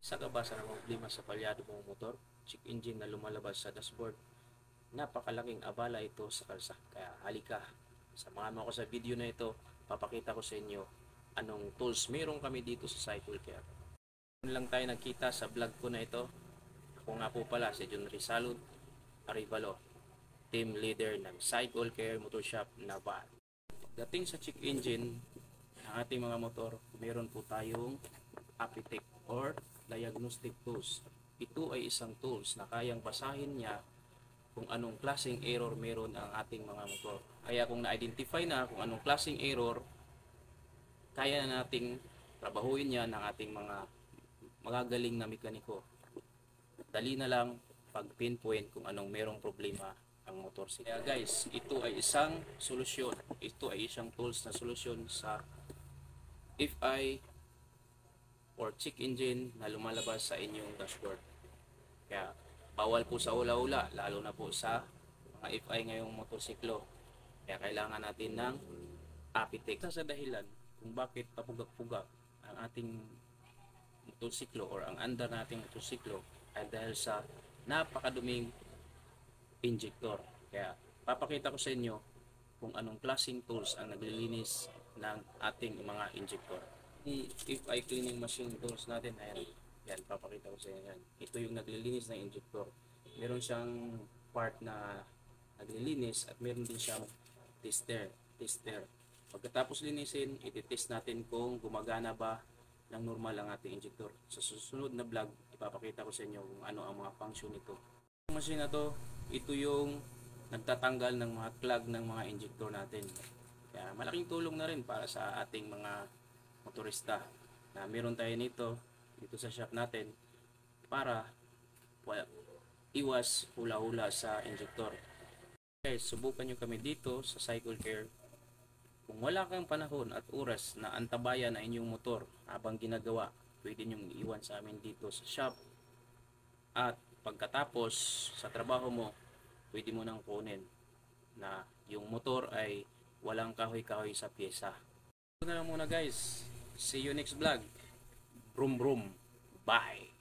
Isa ka ba sa problema sa palyado mong motor? Check engine na lumalabas sa dashboard. Napakalaking abala ito sa kalsada. Kaya halika, samahan mo ako sa video na ito. Papakita ko sa inyo anong tools meron kami dito sa Cycle Care. Noon lang tayo nagkita sa vlog ko na ito. Ako nga po pala si John Rizalo Arivalo, team leader ng Cycle Care Motor Shop Naval. Pagdating sa check engine ng ating mga motor, meron po tayong Apitec or diagnostic tools. Ito ay isang tools na kayang basahin niya kung anong klaseng error meron ang ating mga motor. Kaya kung na-identify na kung anong klaseng error, kaya na nating trabahuin yan ng ating mga magagaling na mekaniko. Dali na lang pag-pinpoint kung anong merong problema ang motor. Kaya guys, ito ay isang solusyon. Ito ay isang tools na solusyon sa FI or check engine na lumalabas sa inyong dashboard. Kaya bawal po sa ula-ula, lalo na po sa mga FI ngayong motorsiklo. Kaya kailangan natin ng Apitec. Sa dahilan kung bakit papugak-pugak ang ating motorsiklo or ang andar nating motorsiklo ay dahil sa napakaduming injector. Kaya papakita ko sa inyo kung anong klaseng tools ang naglilinis ng ating mga injector. FI cleaning machine tools natin, ayan, yan, papakita ko sa inyo yan. Ito yung naglilinis ng injector. Meron siyang part na naglilinis at meron din siyang tester. Pagkatapos linisin, ititest natin kung gumagana ba ng normal ang ating injector. Sa susunod na vlog, ipapakita ko sa inyo kung ano ang mga function nito. Yung machine na to, ito yung nagtatanggal ng mga clog ng mga injector natin. Kaya malaking tulong na rin para sa ating mga motorista na meron tayo nito dito sa shop natin para iwas hula-hula sa injector. Guys, subukan nyo kami dito sa Cycle Care. Kung wala kang panahon at oras na antabayan ang inyong motor habang ginagawa, pwede nyo iwan sa amin dito sa shop. At pagkatapos sa trabaho mo, pwede mo nang kunin na yung motor ay walang kahoy-kahoy sa pyesa. Ito na lang muna guys. See you next vlog. Brum brum. Bye.